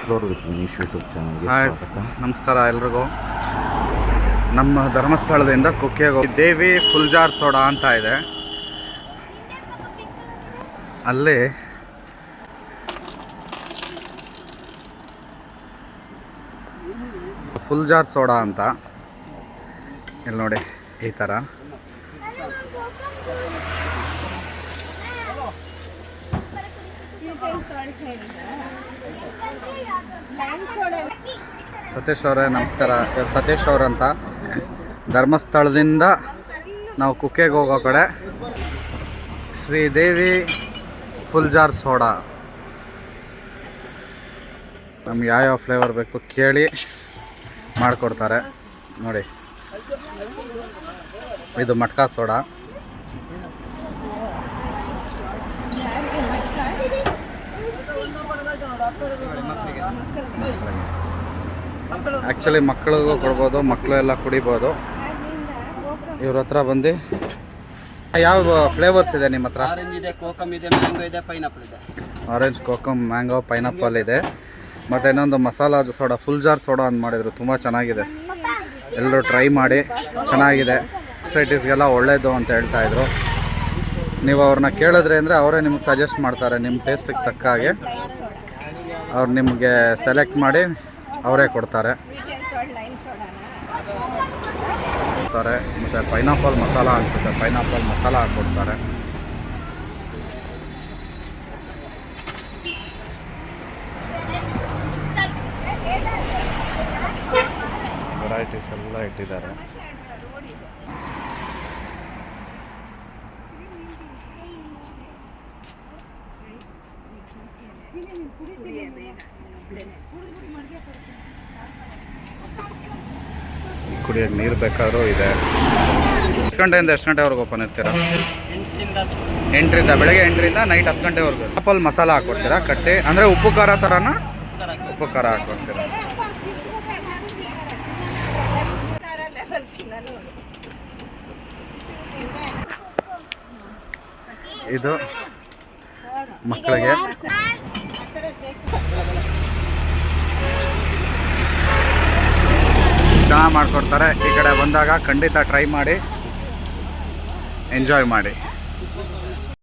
Explore with Vinesh YouTube ಚಾನಲ್ಗೆ ಸ್ವಾಗತ. ನಮಸ್ಕಾರ ಎಲ್ರಿಗೂ. ನಮ್ಮ ಧರ್ಮಸ್ಥಳದಿಂದ ಕುಕ್ಕೆಗೆ ದೇವಿ ಫುಲ್ ಜಾರ್ ಸೋಡಾ ಅಂತ ಇದೆ. ಅಲ್ಲಿ ಫುಲ್ ಜಾರ್ ಸೋಡಾ ಅಂತ ಇಲ್ಲಿ ನೋಡಿ ಈ ಥರ. ಸತೀಶ್ ಅವರೇ ನಮಸ್ಕಾರ. ಸತೀಶ್ ಅವರಂತ ಧರ್ಮಸ್ಥಳದಿಂದ ನಾವು ಕುಕ್ಕೆಗೆ ಹೋಗೋ ಕಡೆ ಶ್ರೀದೇವಿ ಫುಲ್ ಜಾರ್ ಸೋಡಾ. ನಮ್ಗೆ ಯಾವ್ಯಾವ ಫ್ಲೇವರ್ ಬೇಕು ಕೇಳಿ ಮಾಡಿಕೊಡ್ತಾರೆ ನೋಡಿ. ಇದು ಮಟ್ಕಾ ಸೋಡಾ, ಆ್ಯಕ್ಚುಲಿ ಮಕ್ಕಳಿಗೂ ಕೊಡ್ಬೋದು, ಮಕ್ಕಳು ಎಲ್ಲ ಕುಡಿಬೋದು. ಇವ್ರ ಹತ್ರ ಬಂದು ಯಾವ ಫ್ಲೇವರ್ಸ್ ಇದೆ ನಿಮ್ಮ ಹತ್ರ? ಆರೆಂಜ್, ಕೋಕಮ್, ಮ್ಯಾಂಗೋ, ಪೈನಾಪಲ್ ಇದೆ. ಮತ್ತು ಇನ್ನೊಂದು masala soda full jar soda ಅಂತ ಮಾಡಿದರು, ತುಂಬ ಚೆನ್ನಾಗಿದೆ. ಎಲ್ಲರೂ ಟ್ರೈ ಮಾಡಿ, ಚೆನ್ನಾಗಿದೆ, ಸ್ಟ್ರೈಟಿಸ್ಗೆಲ್ಲ ಒಳ್ಳೆಯದು ಅಂತ ಹೇಳ್ತಾಯಿದ್ರು. ನೀವು ಅವ್ರನ್ನ ಕೇಳಿದ್ರೆ ಅಂದರೆ ಅವರೇ ನಿಮ್ಗೆ ಸಜೆಸ್ಟ್ ಮಾಡ್ತಾರೆ, ನಿಮ್ಮ ಟೇಸ್ಟಿಗೆ ತಕ್ಕ ಹಾಗೆ ಅವ್ರು ನಿಮಗೆ ಸೆಲೆಕ್ಟ್ ಮಾಡಿ ಅವರೇ ಕೊಡ್ತಾರೆ. ಮತ್ತು ಪೈನಾಪಲ್ ಮಸಾಲ ಅನಿಸುತ್ತೆ, ಪೈನಾಪಲ್ ಮಸಾಲ ಹಾಕ್ಕೊಡ್ತಾರೆ. ವೆರೈಟೀಸ್ ಎಲ್ಲ ಇಟ್ಟಿದ್ದಾರೆ. ಕುಡಿಯೋಕ್ಕೆ ನೀರು ಬೇಕಾದರೂ ಇದೆ. ಎಷ್ಟು ಗಂಟೆಯಿಂದ ಎಷ್ಟು ಗಂಟೆವರೆಗೂ ಓಪನ್ ಇರ್ತೀರಾ? 8ರಿಂದ, ಬೆಳಗ್ಗೆ 8ರಿಂದ ನೈಟ್ 10 ಗಂಟೆವರೆಗೂ. ಆಪಲ್ ಮಸಾಲ ಹಾಕ್ಕೊಡ್ತೀರಾ ಕಟ್ಟಿ? ಅಂದರೆ ಉಪ್ಪು ಖಾರ ಥರನ? ಉಪ್ಪು ಖಾರ ಹಾಕ್ಕೊಡ್ತೀರಾ? ಇದು ಮಕ್ಕಳಿಗೆ ಚೆನ್ನಾಗಿ ಮಾಡಿಕೊಡ್ತಾರೆ. ಈ ಕಡೆ ಬಂದಾಗ ಖಂಡಿತ ಟ್ರೈ ಮಾಡಿ, ಎಂಜಾಯ್ ಮಾಡಿ.